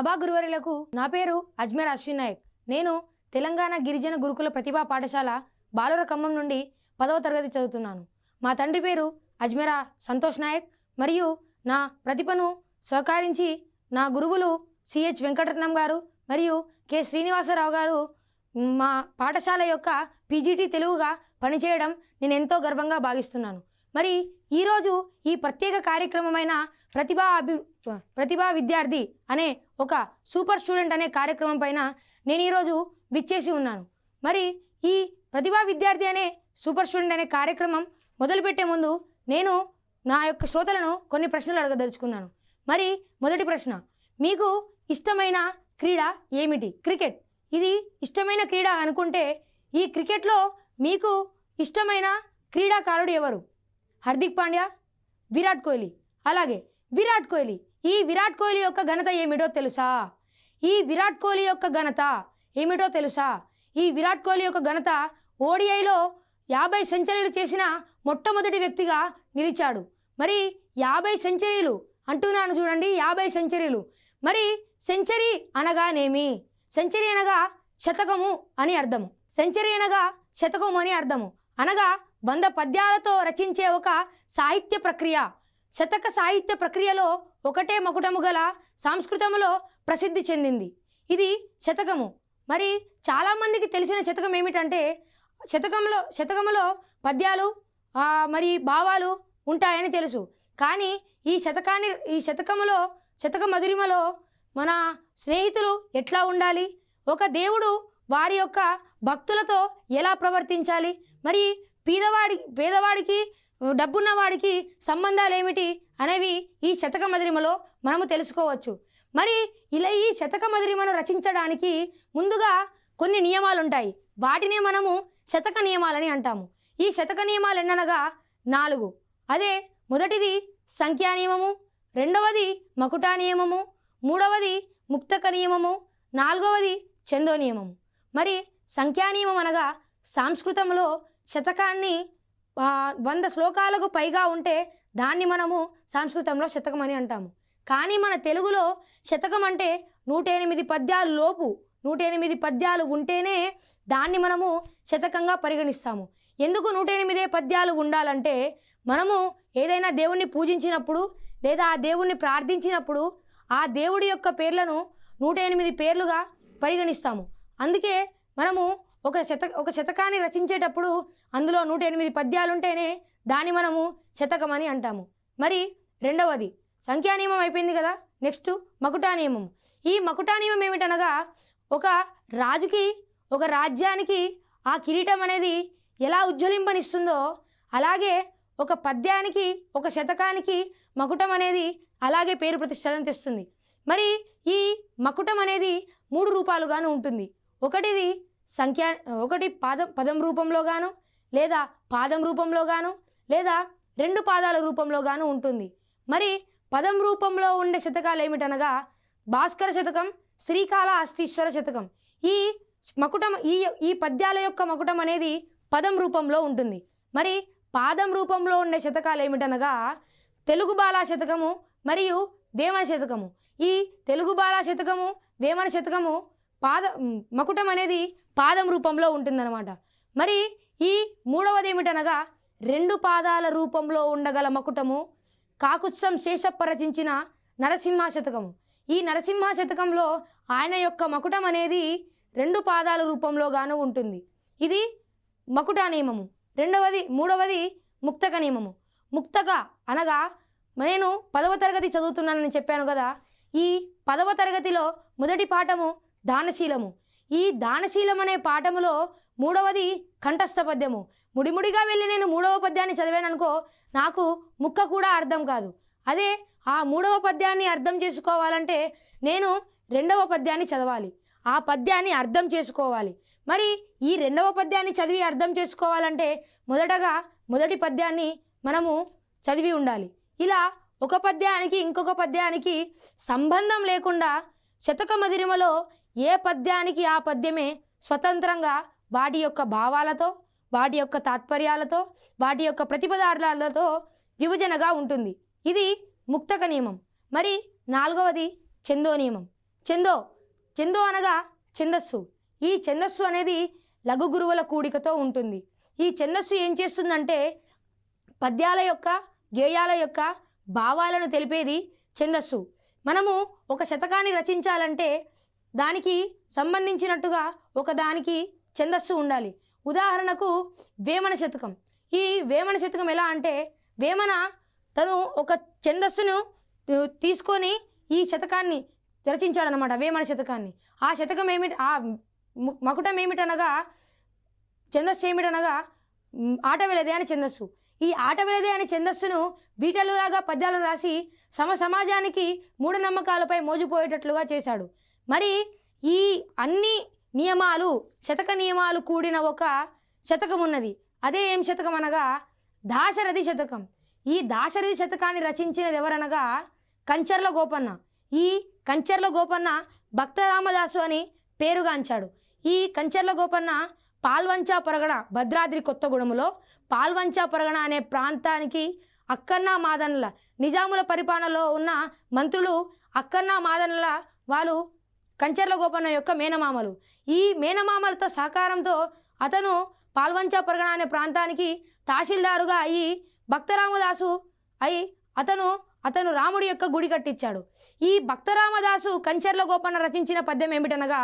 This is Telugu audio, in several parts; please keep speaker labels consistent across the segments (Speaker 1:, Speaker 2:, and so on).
Speaker 1: సభా గురువర్యులకు నా పేరు అజ్మేర్ అశ్విన్ నాయక్. నేను తెలంగాణ గిరిజన గురుకుల ప్రతిభా పాఠశాల బాలుర ఖమ్మం నుండి 10వ తరగతి చదువుతున్నాను. మా తండ్రి పేరు అజ్మేరా సంతోష్ నాయక్ మరియు నా ప్రతిభను సహకరించి నా గురువులు సిహెచ్ వెంకటరత్నం గారు మరియు కె శ్రీనివాసరావు గారు మా పాఠశాల యొక్క పీజీటీ తెలుగుగా పనిచేయడం నేను ఎంతో గర్వంగా భావిస్తున్నాను. మరి ఈరోజు ఈ ప్రత్యేక కార్యక్రమమైన ప్రతిభా విద్యార్థి అనే ఒక సూపర్ స్టూడెంట్ అనే కార్యక్రమం పైన నేను ఈరోజు విచ్చేసి ఉన్నాను. మరి ఈ ప్రతిభా విద్యార్థి అనే సూపర్ స్టూడెంట్ అనే కార్యక్రమం మొదలుపెట్టే ముందు నేను నా యొక్క శ్రోతలను కొన్ని ప్రశ్నలు అడగదలుచుకున్నాను. మరి మొదటి ప్రశ్న, మీకు ఇష్టమైన క్రీడ ఏమిటి? క్రికెట్. ఇది ఇష్టమైన క్రీడ అనుకుంటే ఈ క్రికెట్లో మీకు ఇష్టమైన క్రీడాకారుడు ఎవరు? హార్దిక్ పాండ్యా, విరాట్ కోహ్లీ. అలాగే విరాట్ కోహ్లీ. ఈ విరాట్ కోహ్లీ యొక్క ఘనత ఏమిటో తెలుసా? ఈ విరాట్ కోహ్లీ యొక్క ఘనత ఏమిటో తెలుసా? ఈ విరాట్ కోహ్లీ యొక్క ఘనత ఓడిఐలో 50 సెంచరీలు చేసిన మొట్టమొదటి వ్యక్తిగా నిలిచాడు. మరి 50 సెంచరీలు అంటున్నాను చూడండి, 50 సెంచరీలు. మరి సెంచరీ అనగానేమి? సెంచరీ అనగా శతకము అని అర్థము. సెంచరీ అనగా శతకము అని అర్థము. అనగా 100 పద్యాలతో రచించే ఒక సాహిత్య ప్రక్రియ. శతక సాహిత్య ప్రక్రియలో ఒకటే మకుటము గల సంస్కృతంలో ప్రసిద్ధి చెందింది. ఇది శతకము. మరి చాలామందికి తెలిసిన శతకం ఏమిటంటే శతకములో పద్యాలు మరి భావాలు ఉంటాయని తెలుసు. కానీ ఈ శతక మధురిమలో మన స్నేహితులు ఎట్లా ఉండాలి, ఒక దేవుడు వారి యొక్క భక్తులతో ఎలా ప్రవర్తించాలి, మరి పేదవాడికి డబ్బున్నవాడికి సంబంధాలు ఏమిటి అనేవి ఈ శతక మధురిమలో మనము తెలుసుకోవచ్చు. మరి ఇలా ఈ శతక మధురిమను రచించడానికి ముందుగా కొన్ని నియమాలు ఉంటాయి. వాటినే మనము శతక నియమాలని అంటాము. ఈ శతక నియమాలు ఎన్ననగా 4. అదే మొదటిది సంఖ్యా నియమము, రెండవది మకుటా నియమము, మూడవది ముక్తక నియమము, నాలుగవది చందో నియమము. మరి సంఖ్యా నియమం అనగా సంస్కృతంలో శతకాన్ని 100 శ్లోకాలకు పైగా ఉంటే దాన్ని మనము సంస్కృతంలో శతకం అని అంటాము. కానీ మన తెలుగులో శతకం అంటే 108 పద్యాలు లోపు 108 పద్యాలు ఉంటేనే దాన్ని మనము శతకంగా పరిగణిస్తాము. ఎందుకు 108 పద్యాలు ఉండాలంటే మనము ఏదైనా దేవుణ్ణి పూజించినప్పుడు లేదా ఆ దేవుణ్ణి ప్రార్థించినప్పుడు ఆ దేవుడి యొక్క పేర్లను 108 పేర్లుగా పరిగణిస్తాము. అందుకే మనము ఒక శతకాన్ని రచించేటప్పుడు అందులో 108 పద్యాలుంటేనే దాన్ని మనము శతకం అని అంటాము. మరి రెండవది సంఖ్యా నియమం అయిపోయింది కదా, నెక్స్ట్ మకుటా నియమం. ఈ మకుటా నియమం ఏమిటనగా ఒక రాజుకి ఒక రాజ్యానికి ఆ కిరీటం అనేది ఎలా ఉజ్వలింపనిస్తుందో అలాగే ఒక పద్యానికి ఒక శతకానికి మకుటం అనేది అలాగే పేరు ప్రతిష్టలను తెస్తుంది. మరి ఈ మకుటం అనేది 3 రూపాలుగాను ఉంటుంది. ఒకటి పదం రూపంలో గాను, లేదా పాదం రూపంలో గాను, లేదా 2 పాదాల రూపంలో గాను ఉంటుంది. మరి పదం రూపంలో ఉండే శతకాలు ఏమిటనగా భాస్కర శతకం, శ్రీకాళహస్తీశ్వర శతకం. ఈ మకుటం ఈ పద్యాల యొక్క మకుటం అనేది పదం రూపంలో ఉంటుంది. మరి పాదం రూపంలో ఉండే శతకాలు ఏమిటనగా తెలుగు బాలా శతకము మరియు వేమన శతకము. ఈ తెలుగు బాలా శతకము వేమన శతకము మకుటం అనేది పాదం రూపంలో ఉంటుందన్నమాట. మరి ఈ మూడవది ఏమిటనగా 2 పాదాల రూపంలో ఉండగల మకుటము కాకుత్సం శేషప్ప రచించిన నరసింహ శతకము. ఈ నరసింహ శతకంలో ఆయన యొక్క మకుటం అనేది 2 పాదాల రూపంలో గాను ఉంటుంది. ఇది మకుటా నియమము. మూడవది ముక్తక నియమము. ముక్తక అనగా నేను 10వ తరగతి చదువుతున్నానని చెప్పాను కదా, ఈ 10వ తరగతిలో మొదటి పాఠము దానశీలము. ఈ దానశీలం అనే పాఠములో 3వది కంఠస్థ పద్యము. ముడిముడిగా వెళ్ళి నేను 3వ పద్యాన్ని చదివాననుకో నాకు ముక్క కూడా అర్థం కాదు. అదే ఆ 3వ పద్యాన్ని అర్థం చేసుకోవాలంటే నేను 2వ పద్యాన్ని చదవాలి, ఆ పద్యాన్ని అర్థం చేసుకోవాలి. మరి ఈ 2వ పద్యాన్ని చదివి అర్థం చేసుకోవాలంటే మొదటి పద్యాన్ని మనము చదివి ఉండాలి. ఇలా ఒక పద్యానికి ఇంకొక పద్యానికి సంబంధం లేకుండా శతక మధురిమలో ఏ పద్యానికి ఆ పద్యమే స్వతంత్రంగా వాటి యొక్క భావాలతో, వాటి యొక్క తాత్పర్యాలతో, వాటి యొక్క ప్రతిపదార్థాలతో విభజనగా ఉంటుంది. ఇది ముక్తక నియమం. మరి 4వది చందో నియమం. ఛందో. ఛందో అనగా ఛందస్సు. ఈ ఛందస్సు అనేది లఘు గురువుల కూడికతో ఉంటుంది. ఈ ఛందస్సు ఏం చేస్తుందంటే పద్యాల యొక్క గేయాల యొక్క భావాలను తెలిపేది ఛందస్సు. మనము ఒక శతకాన్ని రచించాలంటే దానికి సంబంధించినట్టుగా ఒకదానికి ఛందస్సు ఉండాలి. ఉదాహరణకు వేమన శతకం. ఈ వేమన శతకం ఎలా అంటే వేమన తను ఒక ఛందస్సును తీసుకొని ఈ శతకాన్ని రచించాడనమాట, వేమన శతకాన్ని. ఆ శతకం ఏమిటి, ఆ మకుటం ఏమిటనగా ఛందస్సు ఏమిటనగా ఆటవెలదే అని ఛందస్సు. ఈ ఆటవెలదే అనే ఛందస్సును బీటలులాగా పద్యాలు రాసి సమాజానికి మూఢనమ్మకాలపై మోజుపోయేటట్లుగా చేశాడు. మరి ఈ అన్ని నియమాలు శతక నియమాలు కూడిన ఒక శతకం ఉన్నది. అదే ఏం శతకం అనగా దాశరథి శతకం. ఈ దాశరథి శతకాన్ని రచించినది ఎవరనగా కంచర్ల గోపన్న. ఈ కంచర్ల గోపన్న భక్త రామదాసు అని పేరుగాంచాడు. ఈ కంచర్ల గోపన్న పాల్వంచా పరగణ, భద్రాద్రి కొత్తగూడెంలో పాల్వంచా పరగణ అనే ప్రాంతానికి అక్కన్న మాదన్ల, నిజాముల పరిపాలనలో ఉన్న మంత్రులు అక్కన్న మాదన్ల వాళ్ళు కంచర్ల గోపన్న యొక్క మేనమామలు. ఈ మేనమామలతో సహకారంతో అతను పాల్వంచా పరగణ అనే ప్రాంతానికి తహసీల్దారుగా అయ్యి భక్తరామదాసు అయి అతను రాముడి యొక్క గుడి కట్టించాడు. ఈ భక్తరామదాసు కంచర్ల గోపన్న రచించిన పద్యం ఏమిటనగా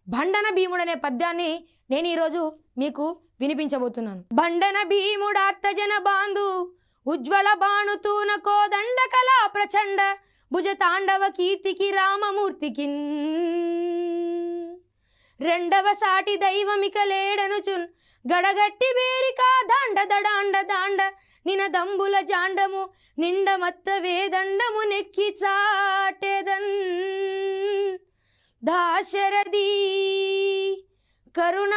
Speaker 1: బండన భీముడు అనే పద్యాన్ని నేను ఈరోజు మీకు వినిపించబోతున్నాను. బండన భీముడార్తజన బాంధు ఉజ్వల బాణుతూన కోదండ కళా ప్రచండ భుజ తాండవ కీర్తికి రామమూర్తికి రెండవ సాటి దైవమిక లేడనుచున్ గడగట్టి బేరిక దాండ దడాండ దాండ నిన దంబుల జాండము నిండమత్త వేదండము నెక్కి చాటెదన్ దాశరథి కరుణాపయోనిధి.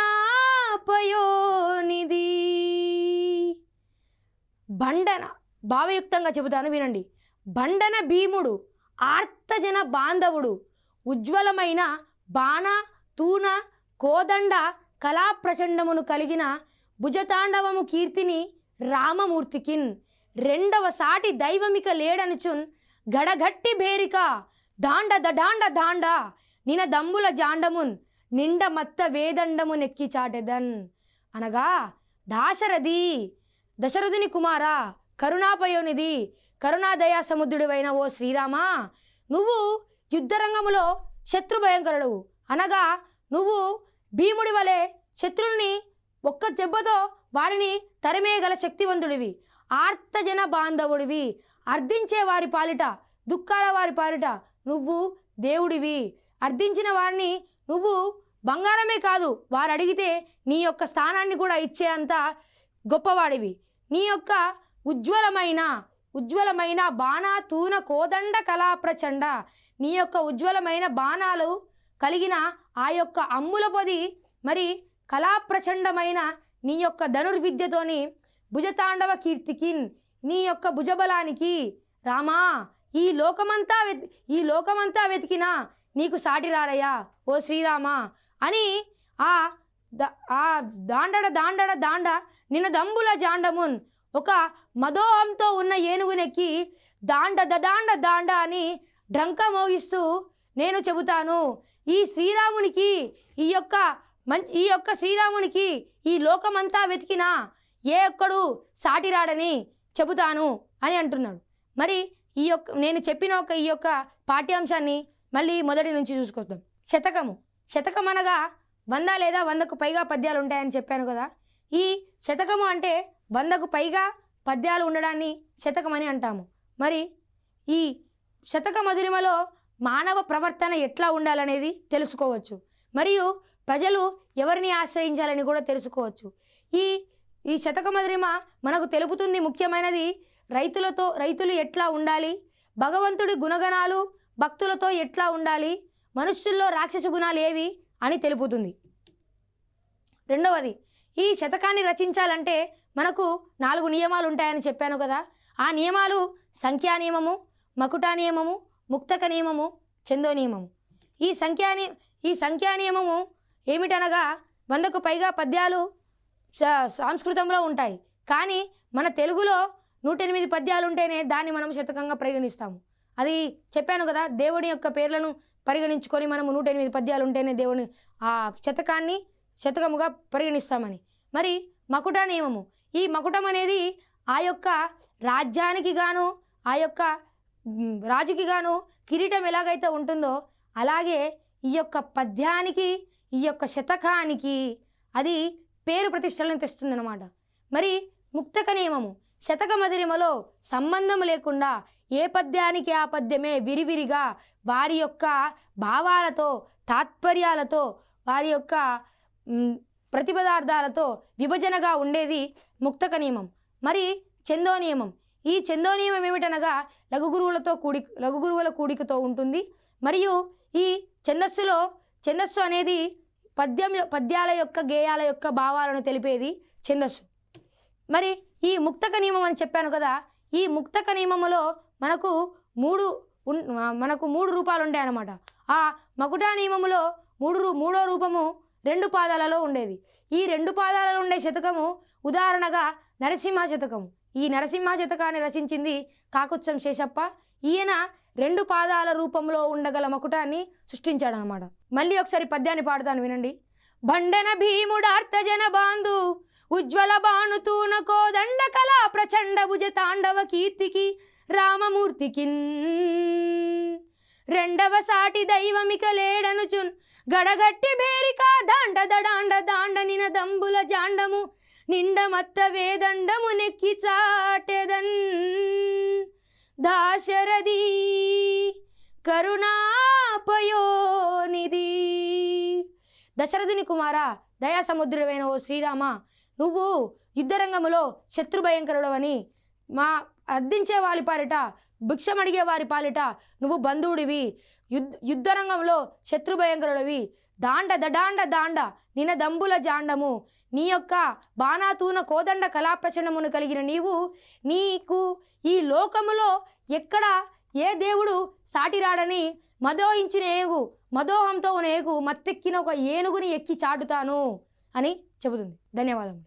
Speaker 1: బండన భావయుక్తంగా చెబుతాను వినండి. బండన భీముడు ఆర్తజన బాంధవుడు ఉజ్వలమైన బాణ తూన కోదండ కళాప్రచండమును కలిగిన భుజతాండవము కీర్తిని రామమూర్తికిన్ రెండవ సాటి దైవమిక లేడనుచున్ గడగట్టి భేరిక దాండ దడాండ దాండ నిన దంబుల జాండమున్ నిండ మత్త వేదండము నెక్కి చాటెదన్. అనగా దాశరథి, దశరథుని కుమార, కరుణాపయోనిధి, కరుణాదయా సముద్రుడివైన ఓ శ్రీరామా, నువ్వు యుద్ధరంగములో శత్రు భయంకరుడు. అనగా నువ్వు భీముడి వలె శత్రుల్ని ఒక్క దెబ్బతో వారిని తరిమేయగల శక్తివంతుడివి. ఆర్తజన బాంధవుడివి, అర్థించే వారి పాలిట, దుఃఖాల వారి పాలిట నువ్వు దేవుడివి. అర్థించిన వారిని నువ్వు బంగారమే కాదు, వారు అడిగితే నీ యొక్క స్థానాన్ని కూడా ఇచ్చే అంత గొప్పవాడివి. నీ యొక్క ఉజ్వలమైన బాణ తూన కోదండ కళాప్రచండ, నీ యొక్క ఉజ్వలమైన బాణాలు కలిగిన ఆ యొక్క అమ్ముల పొది మరి కళాప్రచండమైన నీ యొక్క ధనుర్విద్యతోని భుజతాండవ కీర్తికి, నీ యొక్క భుజబలానికి రామా ఈ లోకమంతా వెతికినా నీకు సాటి రారయ్యా ఓ శ్రీరామ అని ఆ దాండడ దాండడ దాండ నిన్న దంబుల జాండమున్ ఒక మదోహంతో ఉన్న ఏనుగునెక్కి దాండ దడాండ దాండ అని డ్రంక మోగిస్తూ నేను చెబుతాను, ఈ శ్రీరామునికి ఈ యొక్క శ్రీరామునికి ఈ లోకమంతా వెతికినా ఏ ఒక్కడు సాటిరాడని చెబుతాను అని అంటున్నాడు. మరి నేను చెప్పిన ఈ యొక్క పాఠ్యాంశాన్ని మళ్ళీ మొదటి నుంచి చూసుకొస్తాం. శతకం అనగా 100 లేదా 100కు పైగా పద్యాలు ఉంటాయని చెప్పాను కదా. ఈ శతకము అంటే 100కు పైగా పద్యాలు ఉండడాన్ని శతకం అని అంటాము. మరి ఈ శతక మధురిమలో మానవ ప్రవర్తన ఎట్లా ఉండాలనేది తెలుసుకోవచ్చు. మరియు ప్రజలు ఎవరిని ఆశ్రయించాలని కూడా తెలుసుకోవచ్చు. ఈ శతక మధురిమ మనకు తెలుపుతుంది ముఖ్యమైనది రైతులు ఎట్లా ఉండాలి, భగవంతుడి గుణగణాలు భక్తులతో ఎట్లా ఉండాలి, మనుష్యుల్లో రాక్షస గుణాలు ఏవి అని తెలుపుతుంది. రెండవది, ఈ శతకాన్ని రచించాలంటే మనకు 4 నియమాలు ఉంటాయని చెప్పాను కదా. ఆ నియమాలు సంఖ్యా నియమము, మకుటా నియమము, ముక్తక నియమము, ఛందో నియమము. ఈ సంఖ్యా నియమము ఏమిటనగా 100కు పైగా పద్యాలు సంస్కృతంలో ఉంటాయి. కానీ మన తెలుగులో 108 పద్యాలు ఉంటేనే దాన్ని మనం శతకంగా పరిగణిస్తాము. అది చెప్పాను కదా, దేవుడి యొక్క పేర్లను పరిగణించుకొని మనము 108 పద్యాలు ఉంటేనే దేవుని ఆ శతకాన్ని శతకముగా పరిగణిస్తామని. మరి మకుట నియమము, ఈ మకుటం అనేది ఆ యొక్క రాజ్యానికి గాను ఆ యొక్క రాజుకి గాను కిరీటం ఎలాగైతే ఉంటుందో అలాగే ఈ యొక్క పద్యానికి ఈ యొక్క శతకానికి అది పేరు ప్రతిష్టలను తెస్తుందన్నమాట. మరి ముక్తక నియమము, శతక మధురిమలో సంబంధం లేకుండా ఏ పద్యానికి ఆ పద్యమే విరివిరిగా వారి యొక్క భావాలతో తాత్పర్యాలతో వారి యొక్క ప్రతిపదార్థాలతో విభజనగా ఉండేది ముక్తక నియమం. మరి ఛందో నియమం, ఈ ఛందో నియమం ఏమిటనగా లఘుగురువుల కూడికతో ఉంటుంది. మరియు ఈ ఛందస్సు అనేది పద్యాల యొక్క గేయాల యొక్క భావాలను తెలిపేది ఛందస్సు. మరి ఈ ముక్తక నియమం అని చెప్పాను కదా, ఈ ముక్తక నియమములో మనకు మూడు రూపాలు ఉంటాయి అన్నమాట. ఆ మకుటా నియమములో మూడో రూపము 2 పాదాలలో ఉండేది. ఈ 2 పాదాలలో ఉండే శతకము ఉదాహరణగా నరసింహ శతకము. ఈ నరసింహ శతకాన్ని రచించింది కాకుత్సం శేషప్ప. ఈయన 2 పాదాల రూపంలో ఉండగల మకుటాన్ని సృష్టించాడనమాట. మళ్ళీ ఒకసారి పద్యాన్ని పాడుతాను వినండి. బండన భీముడార్తజన బాంధు ఉజ్వల బాణుతూన కోదండ కళా ప్రచండ భుజ తాండవ కీర్తికి రామమూర్తికి రెండవ సాటి దైవమిక లేడనుచున్ గడగట్టి బేరిక దాండ దడాండ దాండ నిన దంబుల జాండము నిండమత్త వేదండము నెక్కి చాటెదన్ దాశరథి కరుణాపయోనిధి. దశరథుని కుమార, దయా సముద్రమైన ఓ శ్రీరామ, నువ్వు యుద్ధరంగములో శత్రుభయంకరుడవని, మా అర్థించే వారి పాలిట భిక్షమడిగే వారి పాలిట నువ్వు బంధువుడివి, యుద్ధరంగంలో శత్రుభయంకరుడివి, దాండ దడాండ దాండ నిన దంబుల జాండము, నీ యొక్క బాణాతూన కోదండ కళాప్రచండమును కలిగిన నీకు ఈ లోకములో ఎక్కడ ఏ దేవుడు సాటిరాడని మదోహించిన మదోహంతో ఏగు మత్తెక్కిన ఒక ఏనుగుని ఎక్కి చాటుతాను అని చెబుతుంది. ధన్యవాదములు.